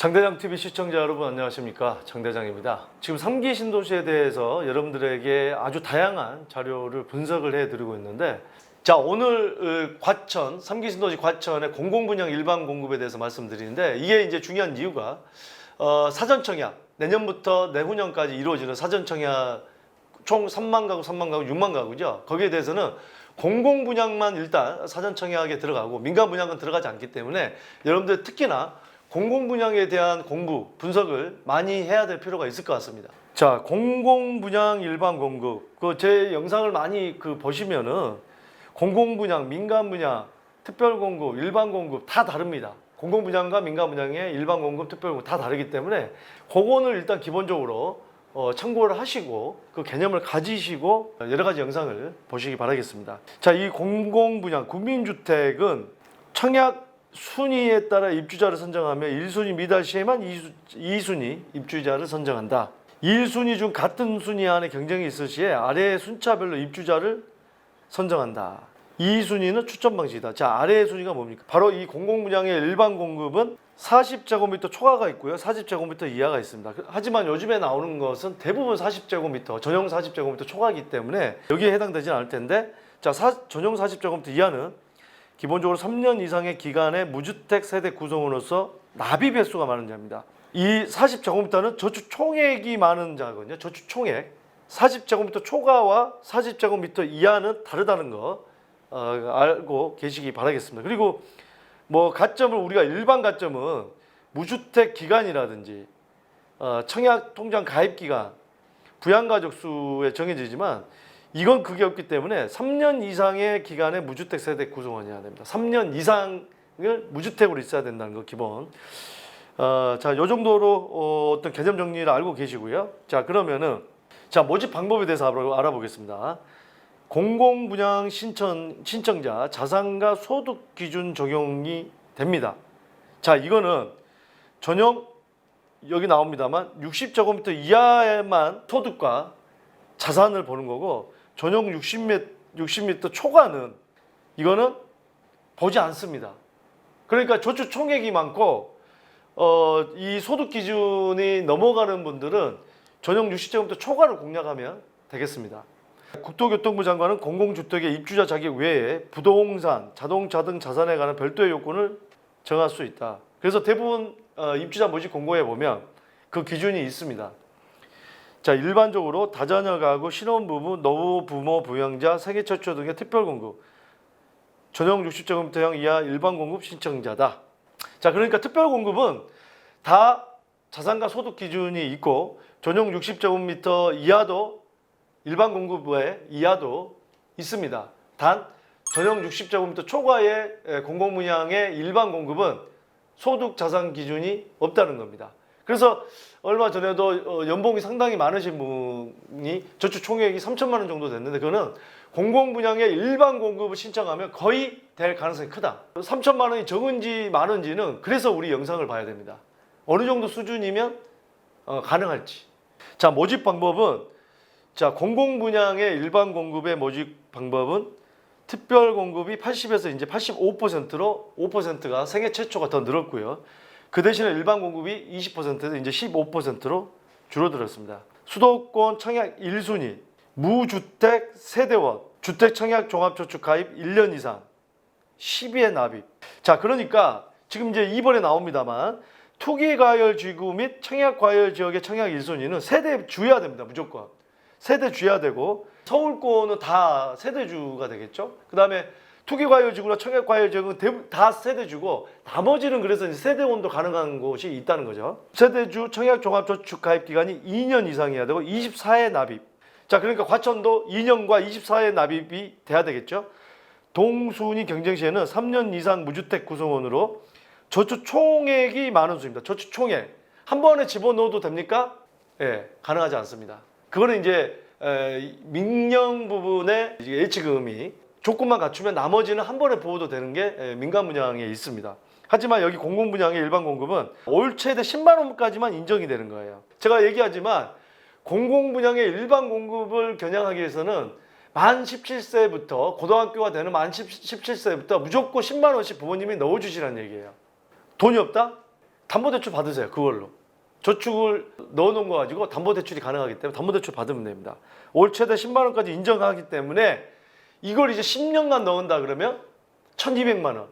장대장 TV 시청자 여러분 안녕하십니까? 장대장입니다. 지금 3기 신도시에 대해서 여러분들에게 아주 다양한 자료를 분석을 해드리고 있는데, 자, 오늘 과천 3기 신도시 과천의 공공분양 일반 공급에 대해서 말씀드리는데, 이게 이제 중요한 이유가 사전 청약, 내년부터 내후년까지 이루어지는 사전 청약 총 3만 가구, 6만 가구죠. 거기에 대해서는 공공분양만 일단 사전 청약에 들어가고 민간 분양은 들어가지 않기 때문에 여러분들 특히나 공공분양에 대한 공부, 분석을 많이 해야 될 필요가 있을 것 같습니다. 자, 공공분양 일반 공급. 제 영상을 많이 보시면은 공공분양, 민간분양, 특별공급, 일반 공급 다 다릅니다. 공공분양과 민간분양의 일반 공급, 특별공급 다 다르기 때문에 그거는 일단 기본적으로 참고를 하시고 그 개념을 가지시고 여러 가지 영상을 보시기 바라겠습니다. 자, 이 공공분양, 국민주택은 청약 순위에 따라 입주자를 선정하며 1순위 미달 시에만 2순위 입주자를 선정한다. 1순위 중 같은 순위 안에 경쟁이 있을 시에 아래의 순차별로 입주자를 선정한다. 2순위는 추천 방식이다. 자, 아래의 순위가 뭡니까? 바로 이 공공분양의 일반 공급은 40제곱미터 초과가 있고요. 40제곱미터 이하가 있습니다. 하지만 요즘에 나오는 것은 대부분 40제곱미터, 전용 40제곱미터 초과이기 때문에 여기에 해당되진 않을 텐데, 자, 전용 40제곱미터 이하는 기본적으로 3년 이상의 기간의 무주택 세대 구성원으로서 납입 횟수가 많은 자입니다. 이 40제곱미터는 저축 총액이 많은 자거든요. 저축 총액. 40제곱미터 초과와 40제곱미터 이하는 다르다는 거 알고 계시기 바라겠습니다. 그리고 가점을 우리가 일반 가점은 무주택 기간이라든지 청약 통장 가입 기간, 부양가족 수에 정해지지만 이건 그게 없기 때문에 3년 이상의 기간의 무주택 세대 구성원이어야 됩니다. 3년 이상을 무주택으로 있어야 된다는 거 기본. 자, 요 정도로 어떤 개념 정리를 알고 계시고요. 자, 그러면은 자, 모집 방법에 대해서 알아보겠습니다. 공공분양 신청자 자산과 소득 기준 적용이 됩니다. 자, 이거는 전용 여기 나옵니다만 60제곱미터 이하에만 소득과 자산을 보는 거고, 전용 60m 초과는 이거는 보지 않습니다. 그러니까 저축 총액이 많고 이 소득 기준이 넘어가는 분들은 전용 60제곱미터 초과를 공략하면 되겠습니다. 국토교통부 장관은 공공주택의 입주자 자격 외에 부동산, 자동차 등 자산에 관한 별도의 요건을 정할 수 있다. 그래서 대부분 입주자 모집 공고에 보면 그 기준이 있습니다. 자, 일반적으로 다자녀 가구, 신혼부부, 노부모 부양자, 생애 최초 등의 특별공급, 전용 60제곱미터형 이하 일반공급 신청자다. 자, 그러니까 특별공급은 다 자산과 소득 기준이 있고 전용 60제곱미터 이하도 일반 공급에 이하도 있습니다. 단 전용 60제곱미터 초과의 공공분양의 일반 공급은 소득 자산 기준이 없다는 겁니다. 그래서 얼마 전에도 연봉이 상당히 많으신 분이 저축 총액이 3천만 원 정도 됐는데, 그거는 공공분양의 일반 공급을 신청하면 거의 될 가능성이 크다. 3천만 원이 적은지 많은지는 그래서 우리 영상을 봐야 됩니다. 어느 정도 수준이면 가능할지. 자, 모집 방법은, 자, 공공분양의 일반 공급의 모집 방법은 특별 공급이 80에서 이제 85%로 5%가 생애 최초가 더 늘었고요. 그 대신에 일반 공급이 20%에서 이제 15%로 줄어들었습니다. 수도권 청약 1순위, 무주택 세대원, 주택 청약 종합저축 가입 1년 이상, 10의 납입. 자, 그러니까 지금 이제 2번에 나옵니다만 투기과열 지구 및 청약과열 지역의 청약 1순위는 세대주여야 됩니다. 무조건. 세대주여야 되고, 서울권은 다 세대주가 되겠죠. 그 다음에 투기과열지구나 청약과열지역은 다 세대주고, 나머지는 그래서 이제 세대원도 가능한 곳이 있다는 거죠. 세대주 청약종합저축 가입기간이 2년 이상이어야 되고 24회 납입. 자, 그러니까 과천도 2년과 24회 납입이 돼야 되겠죠. 동순위 경쟁 시에는 3년 이상 무주택 구성원으로 저축 총액이 많은 수입니다. 저축 총액 한 번에 집어넣어도 됩니까? 예, 가능하지 않습니다. 그거는 이제 민영 부분의 예치금이 조건만 갖추면 나머지는 한 번에 부어도 되는 게 민간 분양에 있습니다. 하지만 여기 공공분양의 일반 공급은 올 최대 10만 원까지만 인정이 되는 거예요. 제가 얘기하지만 공공분양의 일반 공급을 겨냥하기 위해서는 만 17세부터 고등학교가 되는 만 17세부터 무조건 10만 원씩 부모님이 넣어주시라는 얘기예요. 돈이 없다? 담보대출 받으세요. 그걸로. 저축을 넣어놓은 거 가지고 담보대출이 가능하기 때문에 담보대출 받으면 됩니다. 올 최대 10만 원까지 인정하기 때문에 이걸 이제 10년간 넣은다 그러면 1,200만 원.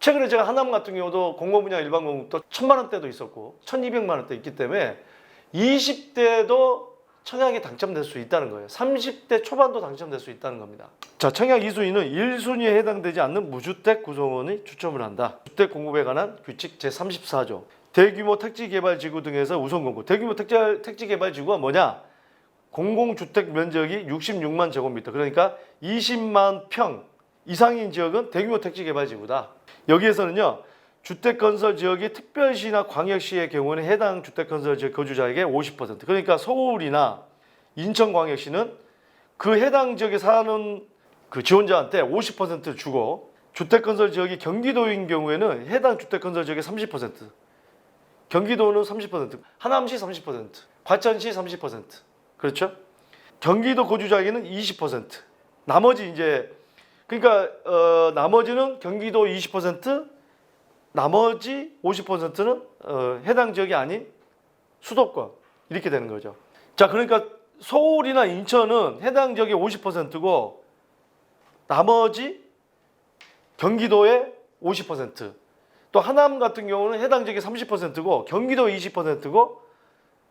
최근에 제가 하남 같은 경우도 공공분야 일반 공급도 1,000만 원대도 있었고 1,200만 원대 있기 때문에 20대도 청약이 당첨될 수 있다는 거예요. 30대 초반도 당첨될 수 있다는 겁니다. 자, 청약 2순위는 1순위에 해당되지 않는 무주택 구성원이 추첨을 한다. 주택 공급에 관한 규칙 제34조. 대규모 택지개발지구 등에서 우선 공급. 대규모 택지개발지구가 뭐냐? 공공주택 면적이 66만 제곱미터, 그러니까 20만 평 이상인 지역은 대규모 택지개발지구다. 여기에서는요, 주택건설 지역이 특별시나 광역시의 경우는 해당 주택건설 지역 거주자에게 50%, 그러니까 서울이나 인천광역시는 그 해당 지역에 사는 그 지원자한테 50%를 주고, 주택건설 지역이 경기도인 경우에는 해당 주택건설 지역의 30%, 경기도는 30%, 하남시 30%, 과천시 30%, 그렇죠? 경기도 거주자에게는 20%, 나머지 이제 그러니까 나머지는 경기도 20%, 나머지 50%는 해당 지역이 아닌 수도권, 이렇게 되는 거죠. 자, 그러니까 서울이나 인천은 해당 지역의 50%고 나머지 경기도의 50%, 또 하남 같은 경우는 해당 지역의 30%고 경기도 20%고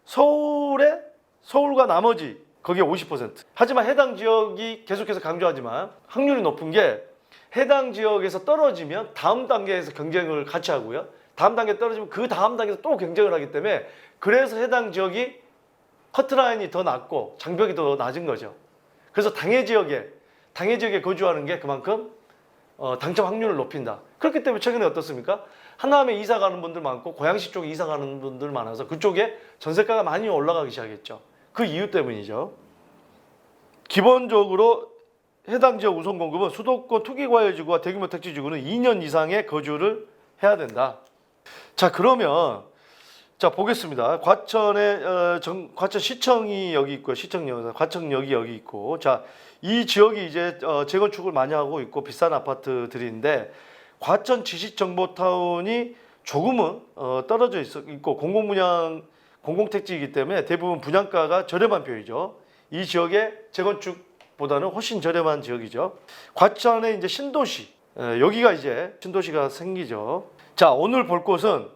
서울과 나머지 거기에 50%. 하지만 해당 지역이 계속해서 강조하지만 확률이 높은 게 해당 지역에서 떨어지면 다음 단계에서 경쟁을 같이 하고요. 다음 단계 떨어지면 그 다음 단계에서 또 경쟁을 하기 때문에 그래서 해당 지역이 커트라인이 더 낮고 장벽이 더 낮은 거죠. 그래서 당해 지역에 거주하는 게 그만큼 당첨 확률을 높인다. 그렇기 때문에 최근에 어떻습니까? 하남에 이사 가는 분들 많고 고양시 쪽에 이사 가는 분들 많아서 그쪽에 전세가가 많이 올라가기 시작했죠. 그 이유 때문이죠. 기본적으로 해당 지역 우선 공급은 수도권 투기과열지구와 대규모 택지지구는 2년 이상의 거주를 해야 된다. 자, 그러면 자 보겠습니다. 과천시청이 여기 있고요. 시청역, 과천역이 여기 있고, 자, 이 지역이 이제 재건축을 많이 하고 있고 비싼 아파트들인데, 과천 지식정보타운이 조금은 떨어져 있고 공공택지이기 때문에 대부분 분양가가 저렴한 편이죠. 이 지역의 재건축보다는 훨씬 저렴한 지역이죠. 과천의 이제 신도시, 여기가 이제 신도시가 생기죠. 자, 오늘 볼 곳은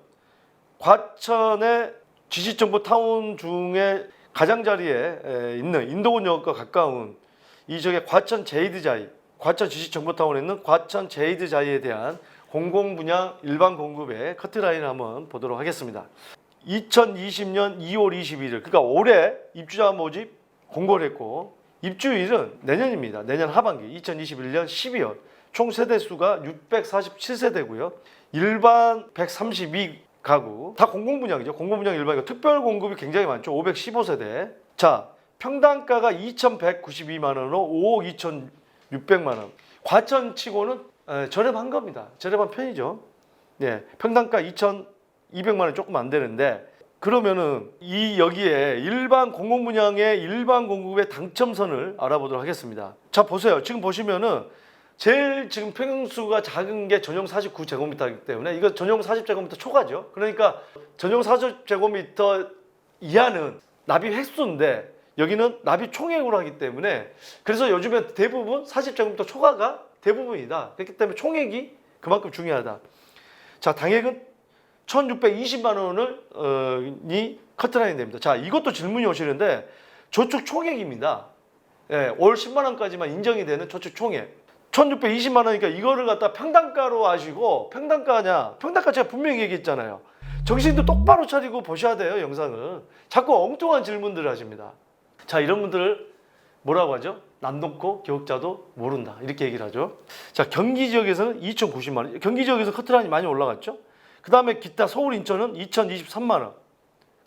과천의 지식정보타운 중에 가장자리에 있는 인도군역과 가까운 이 지역의 과천 제이드자이, 과천 지식정보타운에 있는 과천 제이드자이에 대한 공공분양 일반 공급의 커트라인을 한번 보도록 하겠습니다. 2020년 2월 21일, 그러니까 올해 입주자 모집 공고를 했고 입주일은 내년입니다. 내년 하반기 2021년 12월. 총 세대수가 647세대고요. 일반 132가구, 다 공공분양이죠. 공공분양 일반이고 특별 공급이 굉장히 많죠. 515세대. 자, 평당가가 2,192만 원으로 5억 2,600만 원. 과천치고는 저렴한 겁니다. 저렴한 편이죠. 네, 평당가 2,200만 원 조금 안 되는데, 그러면은 여기에 일반 공공분양의 일반 공급의 당첨선을 알아보도록 하겠습니다. 자, 보세요. 지금 보시면은 제일 지금 평수가 작은 게 전용 49제곱미터이기 때문에 이거 전용 40제곱미터 초과죠. 그러니까 전용 40제곱미터 이하는 납입 횟수인데 여기는 납입 총액으로 하기 때문에, 그래서 요즘에 대부분 40제곱미터 초과가 대부분이다. 그렇기 때문에 총액이 그만큼 중요하다. 자, 당액은 1,620만 원이 커트라인이 됩니다. 자, 이것도 질문이 오시는데 저축 총액입니다. 예, 올 10만 원까지만 인정이 되는 저축 총액. 1,620만 원이니까 이거를 갖다 평당가로 하시고, 평당가 제가 분명히 얘기했잖아요. 정신도 똑바로 차리고 보셔야 돼요, 영상을. 자꾸 엉뚱한 질문들을 하십니다. 자, 이런 분들을 뭐라고 하죠? 남놓고 교육자도 모른다, 이렇게 얘기를 하죠. 자, 경기 지역에서는 2,090만 원. 경기 지역에서 커트라인이 많이 올라갔죠. 그 다음에 기타 서울 인천은 2,023만 원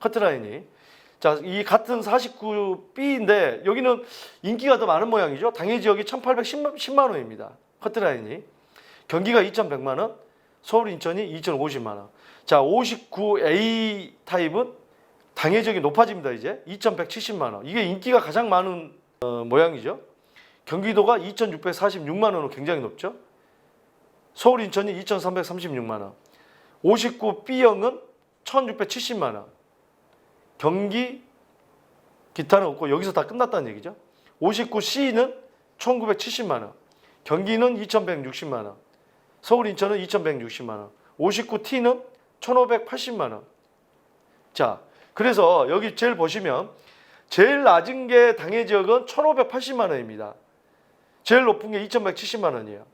커트라인이. 자, 이 같은 49B인데 여기는 인기가 더 많은 모양이죠. 당해 지역이 1,810만 원입니다. 커트라인이. 경기가 2,100만 원, 서울 인천이 2,050만 원. 자, 59A 타입은 당해 지역이 높아집니다. 이제 2,170만 원. 이게 인기가 가장 많은 모양이죠. 경기도가 2,646만 원으로 굉장히 높죠. 서울 인천이 2,336만 원. 59B형은 1670만 원. 경기 기타는 없고 여기서 다 끝났다는 얘기죠. 59C는 1970만 원. 경기는 2160만 원. 서울 인천은 2160만 원. 59T는 1580만 원. 자, 그래서 여기 제일 보시면 제일 낮은 게 당해 지역은 1580만 원입니다. 제일 높은 게 2170만 원이에요.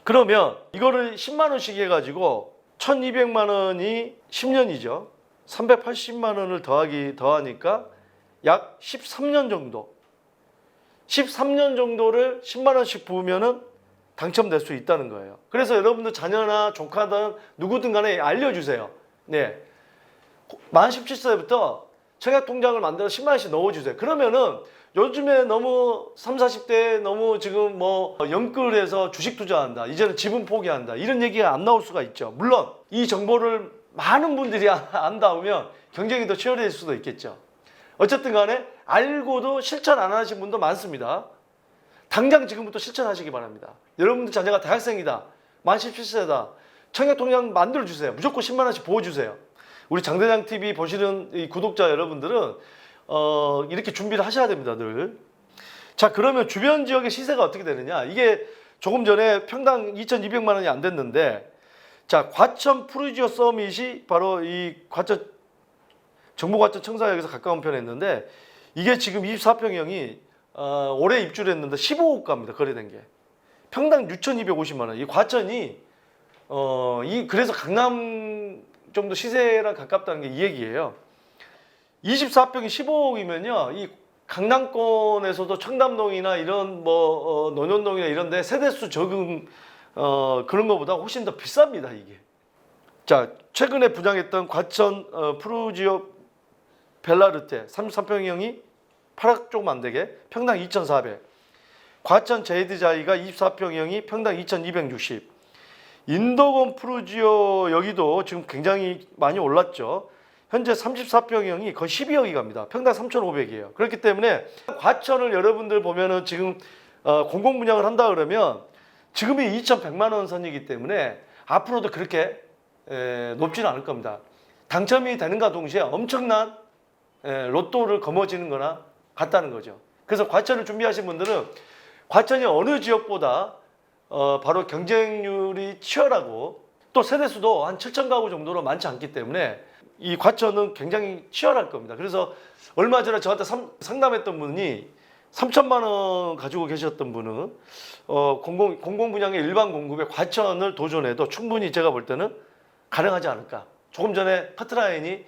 그러면 이거를 10만 원씩 해가지고 1200만 원이 10년이죠. 380만 원을 더하니까 약 13년 정도. 13년 정도를 10만 원씩 부으면은 당첨될 수 있다는 거예요. 그래서 여러분들 자녀나 조카든 누구든 간에 알려주세요. 네. 만 17세부터 청약통장을 만들어서 10만 원씩 넣어주세요. 그러면은 요즘에 너무 30, 40대에 너무 지금 뭐 영끌해서 주식 투자한다. 이제는 지분 포기한다. 이런 얘기가 안 나올 수가 있죠. 물론 이 정보를 많은 분들이 안다 보면 경쟁이 더 치열해질 수도 있겠죠. 어쨌든 간에 알고도 실천 안 하신 분도 많습니다. 당장 지금부터 실천하시기 바랍니다. 여러분들 자녀가 대학생이다. 만 17세다. 청약통장 만들어주세요. 무조건 10만 원씩 부어주세요. 우리 장대장TV 보시는 이 구독자 여러분들은 이렇게 준비를 하셔야 됩니다. 늘. 자, 그러면 주변 지역의 시세가 어떻게 되느냐. 이게 조금 전에 평당 2200만 원이 안 됐는데, 자, 과천 푸르지오 서밋이 바로 이 과천 정보과천 청사역에서 가까운 편에 있는데, 이게 지금 24평형이 올해 입주를 했는데 15호가입니다. 거래된 게. 평당 6,250만 원. 이 과천이 그래서 강남 정도 시세랑 가깝다는 게 이 얘기예요. 24평이 15억이면요. 이 강남권에서도 청담동이나 이런 뭐 논현동이나 이런 데 세대수 적은 그런 것보다 훨씬 더 비쌉니다, 이게. 자, 최근에 분양했던 과천 푸르지오 벨라르테 33평형이 8억 조금 안 되게 평당 2,400. 과천 제이드자이가 24평형이 평당 2,260. 인도건 푸르지오 여기도 지금 굉장히 많이 올랐죠. 현재 34평형이 거의 12억이 갑니다. 평당 3,500이에요. 그렇기 때문에 과천을 여러분들 보면은 지금 공공분양을 한다 그러면 지금이 2,100만 원 선이기 때문에 앞으로도 그렇게 높지는 않을 겁니다. 당첨이 되는가 동시에 엄청난 로또를 거머쥐는 거나 같다는 거죠. 그래서 과천을 준비하신 분들은 과천이 어느 지역보다 바로 경쟁률이 치열하고 또 세대수도 한 7천 가구 정도로 많지 않기 때문에 이 과천은 굉장히 치열할 겁니다. 그래서 얼마 전에 저한테 상담했던 분이 3천만 원 가지고 계셨던 분은 공공분양의 일반 공급에 과천을 도전해도 충분히 제가 볼 때는 가능하지 않을까. 조금 전에 커트라인이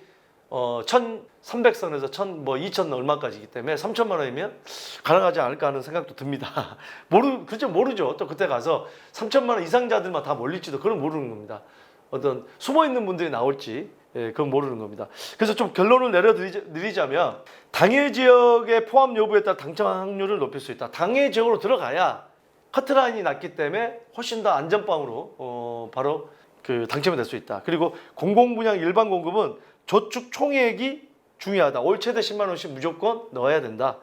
1,300선에서 2,000 얼마까지이기 때문에 3천만 원이면 가능하지 않을까 하는 생각도 듭니다. 모르죠. 또 그때 가서 3천만 원 이상자들만 다 몰릴지도 그건 모르는 겁니다. 어떤 숨어 있는 분들이 나올지 그건 모르는 겁니다. 그래서 좀 결론을 내리자면 당해 지역의 포함 여부에 따라 당첨 확률을 높일 수 있다. 당해 지역으로 들어가야 커트라인이 낮기 때문에 훨씬 더 안전빵으로 바로 그 당첨이 될 수 있다. 그리고 공공분양 일반 공급은 저축 총액이 중요하다. 올 최대 10만 원씩 무조건 넣어야 된다.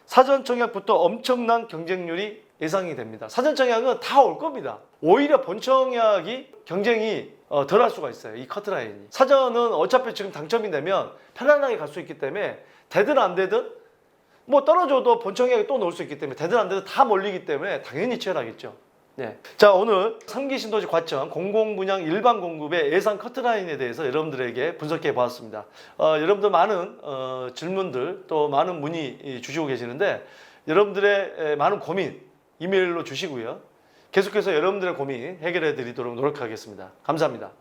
사전 청약부터 엄청난 경쟁률이 예상이 됩니다. 사전 청약은 다 올 겁니다. 오히려 본 청약이 경쟁이 덜 할 수가 있어요. 이 커트라인이. 사전은 어차피 지금 당첨이 되면 편안하게 갈 수 있기 때문에 되든 안 되든 뭐 떨어져도 본 청약에 또 넣을 수 있기 때문에 되든 안 되든 다 몰리기 때문에 당연히 치열하겠죠. 네. 자, 오늘 3기 신도시 과천 공공분양 일반 공급의 예상 커트라인에 대해서 여러분들에게 분석해 보았습니다. 여러분들 많은 질문들 또 많은 문의 주시고 계시는데 여러분들의 많은 고민 이메일로 주시고요. 계속해서 여러분들의 고민 해결해 드리도록 노력하겠습니다. 감사합니다.